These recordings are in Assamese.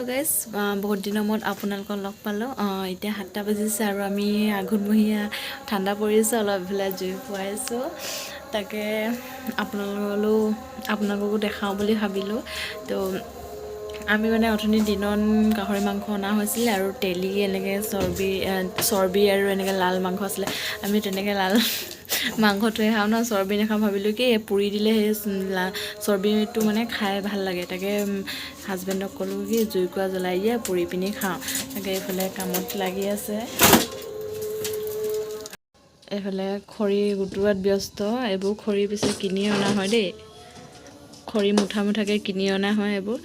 হেল্ল' গাইজ বহুত দিনৰ মূৰত আপোনালোকক লগ পালোঁ এতিয়া 7টা বাজিছে আৰু আমি আঘোণমহীয়া ঠাণ্ডা পৰিছে অলপ এইফালে জুই ফুৱাইছোঁ তাকে আপোনালোককো দেখাওঁ বুলি ভাবিলোঁ তো আমি মানে অথনি দিনত গাহৰি মাংস অনা হৈছিলে আৰু তেলি এনেকৈ চৰ্বি আৰু এনেকৈ লাল মাংস আছিলে আমি তেনেকৈ লাল মাংসটোৱে খাওঁ ন চৰ্বি নাখাওঁ ভাবিলোঁ কি পুৰি দিলে সেই চৰ্বিটো মানে খাই ভাল লাগে তাকে হাজবেণ্ডক ক'লোঁ কি জুইকুৰা জ্বলাই দিয়ে পুৰি পিনি খাওঁ তাকে এইফালে কামত লাগি আছে এইফালে খৰি গোটোৱাত ব্যস্ত এইবোৰ খৰি পিছে কিনি অনা হয় দেই খৰি মুঠাকৈ কিনি অনা হয় এইবোৰ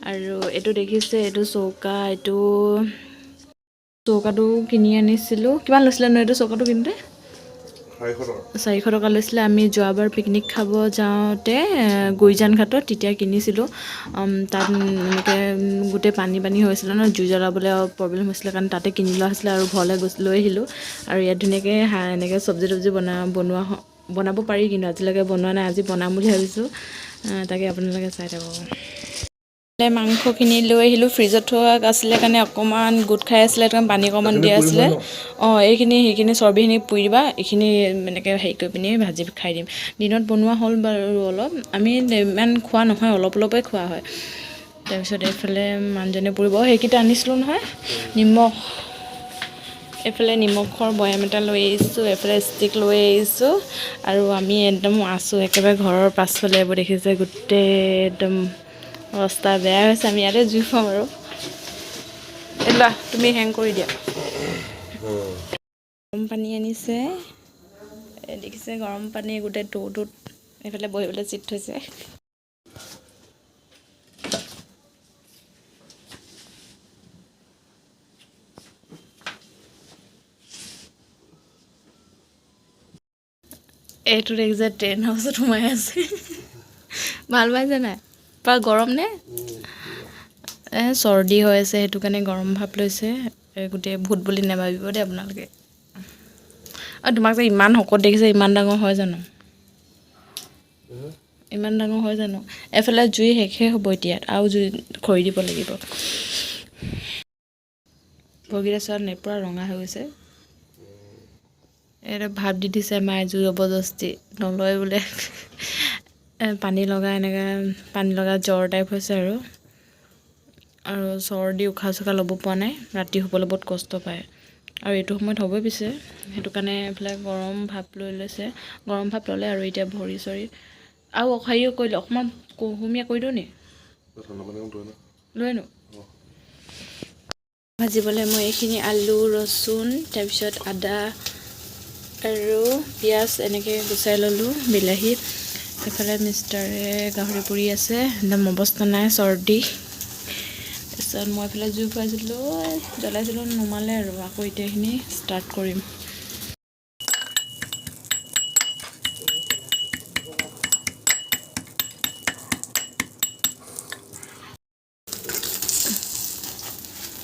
আৰু এইটো দেখিছে এইটো চৌকাটো কিনি আনিছিলোঁ কিমান লৈছিলে ন এইটো চৌকাটো কিনোতে 400 টকা লৈছিলে আমি যোৱাবাৰ পিকনিক খাব যাওঁতে গুইজান ঘাটত তেতিয়া কিনিছিলোঁ তাত এনেকৈ গোটেই পানী হৈছিলে ন জুই জ্বলাবলৈ প্ৰব্লেম হৈছিলে কাৰণ তাতে কিনি লোৱা হৈছিলে আৰু ঘৰলৈ লৈ আহিলোঁ আৰু ইয়াত ধুনীয়াকৈ এনেকৈ চব্জি বনাব পাৰি কিন্তু আজিলৈকে বনোৱা নাই আজি বনাম বুলি ভাবিছোঁ তাকে আপোনালোকে চাই থাকক মাংসখিনি লৈ আহিলোঁ ফ্ৰিজত থোৱা আছিলে কাৰণে অকণমান গোট খাই আছিলে পানী অকণমান দিয়া আছিলে সেইখিনি চৰ্বিখিনি পুৰি দিবা এইখিনি এনেকৈ হেৰি কৰি পিনি ভাজি খাই দিম দিনত বনোৱা হ'ল বাৰু অলপ আমি ইমান খোৱা নহয় অলপে খোৱা হয় তাৰপিছত এইফালে মানুহজনে পুৰিব সেইকেইটা আনিছিলোঁ নহয় নিমখ এইফালে নিমখৰ বৈয়াম এটা লৈ আহিছোঁ এইফালে ষ্টিক লৈ আহিছোঁ আৰু আমি একদম আছোঁ একেবাৰে ঘৰৰ পাছফালে এইবোৰ দেখিছে গোটেই একদম অৱস্থা বেয়া হৈছে আমি ইয়াতে জুই ফুৱাম আৰু লোৱা তুমি হেং কৰি দিয়া গৰম পানী আনিছে দেখিছে গৰম পানী গোটেই টৌটোত এইফালে বহিবলৈ চিট থৈছে এইটো দেখিছে ট্ৰেইন হাউচত সোমাই আছে ভাল পাইছে নাই পুৰা গৰম নে চৰ্দি হৈ আছে সেইটো কাৰণে গৰম ভাৱ লৈছে গোটেই ভূত বুলি নাভাবিব দেই আপোনালোকে আৰু তোমাক যে ইমান শকত দেখিছে ইমান ডাঙৰ হয় জানো এফালে জুই শেষে হ'ব এতিয়া আৰু জুই খৰি দিব লাগিব ভগীৰা চোৱাত পুৰা ৰঙা হৈ গৈছে এইটো ভাপ দি দিছে মায়ে জুই জবৰদস্তি নলয় বোলে পানী লগা জ্বৰ টাইপ হৈছে আৰু চৰ্দি উশাহ চোশাহ ল'ব পৰা নাই ৰাতি শুবলৈ বহুত কষ্ট পায় আৰু এইটো সময়ত হ'বই পিছে সেইটো কাৰণে এইফালে গৰম ভাপ ল'লে আৰু এতিয়া ভৰি চৰি আৰু হেৰিও কৰিলে অকণমান কুহুমীয়া কৰি দিওঁ নি লৈ আনো ভাজিবলৈ মই এইখিনি আলু ৰচুন তাৰপিছত আদা আৰু পিঁয়াজ এনেকৈ গুচাই ল'লোঁ বিলাহী এইফালে মিষ্টাৰে গাহৰি পুৰি আছে একদম অৱস্থা নাই চৰ্দি তাৰপিছত মই এইফালে জুই ফুৱাইছিলোঁ জ্বলাইছিলোঁ নুমালে আৰু আকৌ এতিয়া এইখিনি ষ্টাৰ্ট কৰিম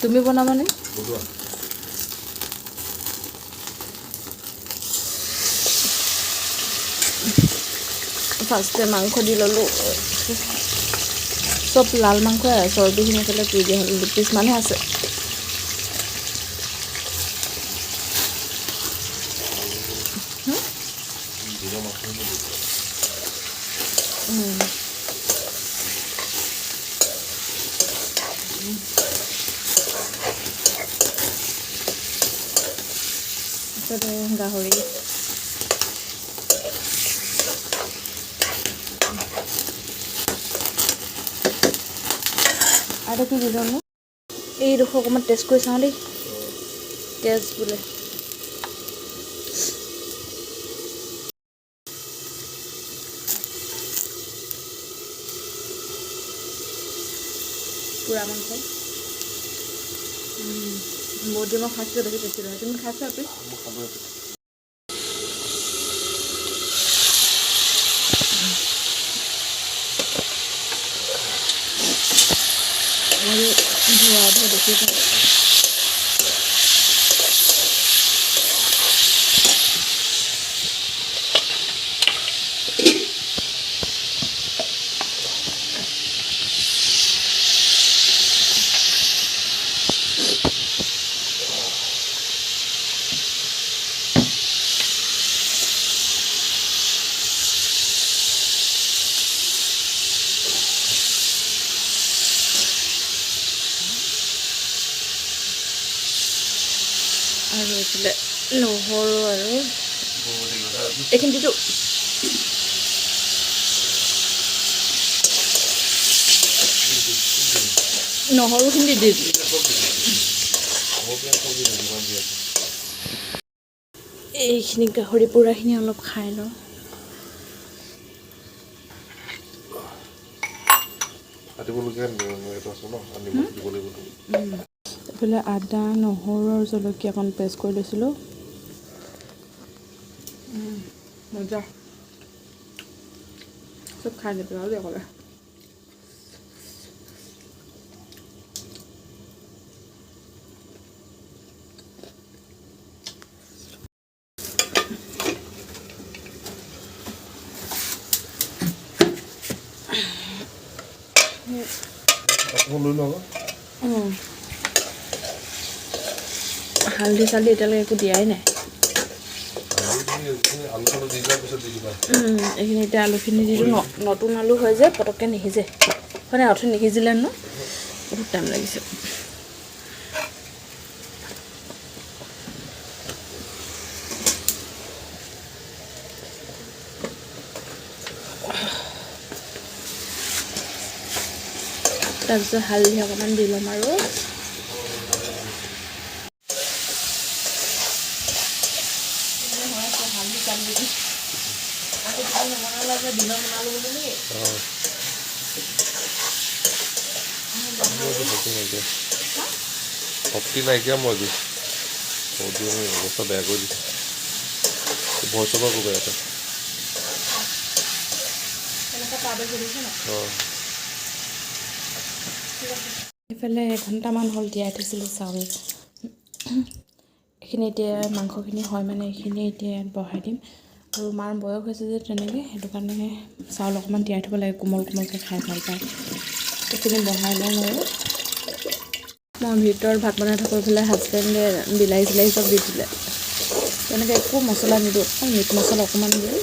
তুমি বনাবানে ফাৰ্ষ্টে মাংস দি ল'লোঁ চব লাল মাংসই চৰ্বিখিনি পেলাই পুৰি দিয়া হ'ল 2 পিচ মানহে আছে গাহৰি আৰু কি দি দিওঁ এইডোখৰ অকণমান টেষ্ট কৰি চাওঁ দেই টেষ্ট বোলে পুৰা মাংস বহুত দিন মই খাইছিলোঁ বেছি টেষ্টি লাগে তুমি খাইছা আপি ধোৱা দেখি আৰু এইফালে নহৰু আৰু এইখিনিতো নহৰুখিনি দি এইখিনি গাহৰি পোৰাখিনি অলপ খাই লওঁ। এইফালে আদা নহৰু আৰু জলকীয়া অকণ পেষ্ট কৰি লৈছিলোঁ। মজা চব খাই নেপেলাওঁ আৰু অকলে। হালধি চালধি এতিয়ালৈকে একো দিয়াই নাই। এইখিনি এতিয়া আলুখিনি দিলোঁ। নতুন আলু হয় যে পটককৈ নিসিজে, মানে অথনি নিসিজিলে ন, বহুত টাইম লাগিছে। তাৰপিছত হালধি অকণমান দি ল'ম আৰু শক্তি নাইকিয়া মই অৱস্থা বেয়া কৰি দিছোঁ। ভয় চবা কৰিব ইয়াতে। এইফালে এঘণ্টামান হ'ল তিয়াই থৈছিলোঁ চাউল। এইখিনি এতিয়া মাংসখিনি হয় মানে এইখিনি এতিয়া ইয়াত বহাই দিম। আৰু মাৰ বয়স হৈছে যে তেনেকৈ, সেইটো কাৰণে চাউল অকণমান তিয়াই থ'ব লাগে, কোমল কোমলকৈ খাই ভাল পায়। এইখিনি বহাই লওঁ আৰু মই ভিতৰত ভাত বনাই থাকোঁ। এইফালে হাজবেণ্ডে বিলাহী চিলাহী চব দি দিলে। তেনেকৈ একো মছলা নিদিওঁ, মিট মছলা অকণমান দিওঁ।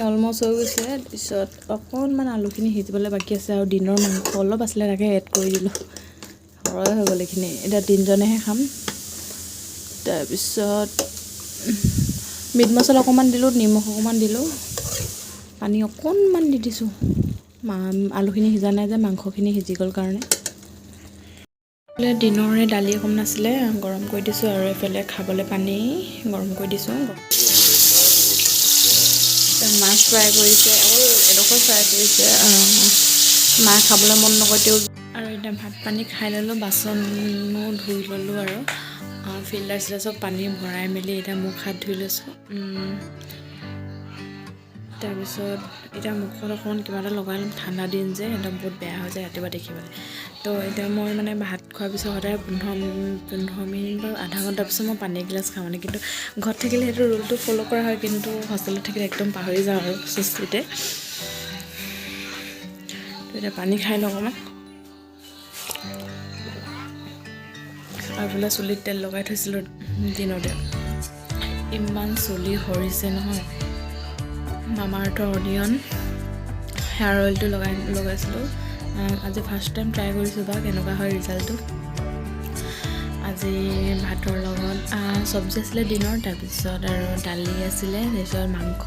অলমষ্ট হৈ গৈছে। পিছত অকণমান আলুখিনি সিজিবলৈ বাকী আছে আৰু দিনৰ মাংস অলপ আছিলে, তাকে এড কৰি দিলোঁ। সৰহ হৈ গ'ল এইখিনি। এতিয়া তিনিজনেহে খাম। তাৰপিছত মিট মছলা অকণমান দিলোঁ, নিমখ অকণমান দিলোঁ, পানী অকণমান দি দিছোঁ। আলুখিনি সিজা নাই যে, মাংসখিনি সিজি গ'ল কাৰণে। দিনৰে দালি অকণমান আছিলে, গৰম কৰি দিছোঁ। আৰু এইফালে খাবলৈ পানী গৰম কৰি দিছোঁ। মাছ ফ্ৰাই কৰিছে, অকল এডোখৰ ফ্ৰাই কৰিছে। মায়ে খাবলৈ মন নকৰে তেওঁ। আৰু এতিয়া ভাত পানী খাই ল'লোঁ, বাচনো ধুই ল'লোঁ আৰু ফিল্টাৰ চিল্টাৰ চব পানী ভৰাই মেলি এতিয়া মুখ হাত ধুই লৈছোঁ। তাৰপিছত এতিয়া মুখত অকণমান কিবা এটা লগাই ল'ম। ঠাণ্ডা দিন যে একদম বহুত বেয়া হৈ যায় ৰাতিপুৱা দেখিবলৈ। তো এতিয়া মই মানে ভাত খোৱাৰ পিছত সদায় 15 মিনিট বা আধা ঘণ্টাৰ পিছত মই পানী এগিলাচ খাওঁ মানে। কিন্তু ঘৰত থাকিলে সেইটো ৰুলটো ফ'ল' কৰা হয়, কিন্তু হোষ্টেলত থাকিলে একদম পাহৰি যাওঁ আৰু চুস্তিতে। তো এতিয়া পানী খাই লওঁ অকণমান। আৰু বোলে চুলিত তেল লগাই থৈছিলোঁ দিনতে, ইমান চুলি সৰিছে নহয়। মামাআৰ্থৰ অনিয়ন হেয়াৰ অইলটো লগাইছিলোঁ। আজি ফাৰ্ষ্ট টাইম ট্ৰাই কৰিছোঁ বা কেনেকুৱা হয় ৰিজাল্টটো। আজি ভাতৰ লগত চব্জি আছিলে দিনৰ, তাৰপিছত আৰু দালি আছিলে, তাৰপিছত মাংস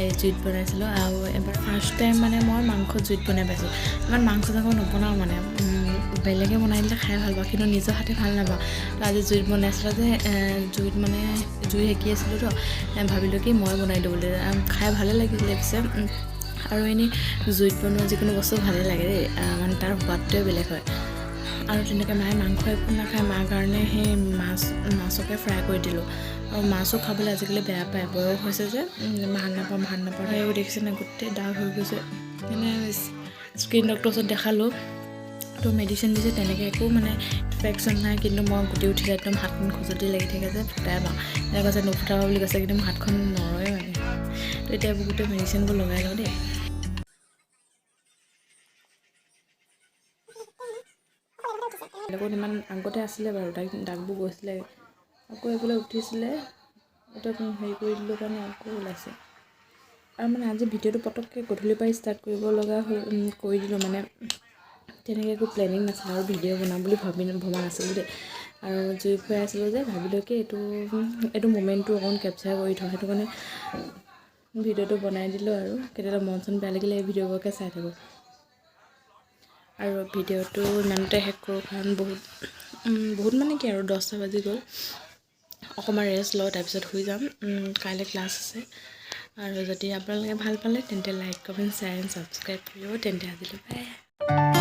এই জুইত বনাইছিলোঁ। আৰু এবাৰ ফাৰ্ষ্ট টাইম মানে মই মাংস জুইত বনাই পাইছোঁ। ইমান মাংস চাংস নবনাওঁ মানে, বেলেগে বনাই দিলে খাই ভাল পাওঁ, কিন্তু নিজৰ হাতে ভাল নাপাওঁ। তো আজি জুইত বনাইছিলোঁ যে, জুইত মানে জুই সেকি আছিলোঁ তো ভাবিলোঁ কি মই বনাই দিওঁ বুলি। খাই ভালে লাগিছিলে পিছে। আৰু এনেই জুইত বনোৱা যিকোনো বস্তু ভালেই লাগে দেই, মানে তাৰ সোৱাদটোৱে বেলেগ হয়। আৰু তেনেকৈ মায়ে মাংস একো নাখায়, মাৰ কাৰণে সেই মাছকে ফ্ৰাই কৰি দিলোঁ। আৰু মাছো খাবলৈ আজিকালি বেয়া পায়, বয়স হৈছে যে। ভাত নাপাওঁ সেইবোৰ দেখিছে নাই, গোটেই দাগ হৈ গৈছে। মানে স্কিন ডক্টৰৰ ওচৰত দেখালোঁ, তো মেডিচিন দিছে। তেনেকৈ একো মানে ইনফেকশ্যন নাই, কিন্তু মই গুটি উঠিলে একদম হাতখন খজুৱতি লাগি থাকে যে, ফুটাই পাওঁ। এনেকৈ কৈছে নুফুটাব বুলি কৈছে, কিন্তু হাতখন নৰয় মানে। তো এতিয়া গোটেই মেডিচিনবোৰ লগাই লওঁ দেই। বেলেগত ইমান আগতে আছিলে বাৰু, দাগবোৰ গৈছিলে, আকৌ এইফালে উঠিছিলে। এতিয়া হেৰি কৰি দিলোঁ কাৰণে আকৌ ওলাইছে। আৰু মানে আজি ভিডিঅ'টো পটককৈ গধূলিৰ পৰাই ষ্টাৰ্ট কৰিব লগা কৰি দিলোঁ মানে। তেনেকৈ একো প্লেনিং নাছিলে আৰু ভিডিঅ' বনাম বুলি ভবা নাছিলোঁ দেই। আৰু জুই ফুৱাই আছিলোঁ যে ভাবিলোঁ কি এইটো মোমেণ্টটো অকণ কেপচাৰ কৰি থওঁ, সেইটো কাৰণে ভিডিঅ'টো বনাই দিলোঁ আৰু কেতিয়াবা মন চন বেয়া লাগিলে এই ভিডিঅ'বোৰকে চাই থাকোঁ। আৰু ভিডিঅ'টো ইমানতে শেষ কৰোঁ কাৰণ বহুত মানে কি আৰু 10টা বাজি গ'ল। অকণমান ৰেষ্ট লওঁ, তাৰপিছত শুই যাম। কাইলৈ ক্লাছ আছে। আৰু যদি আপোনালোকে ভাল পালে তেন্তে like comment share and subscribe কৰিব। তেন্তে আজিলৈ বাই।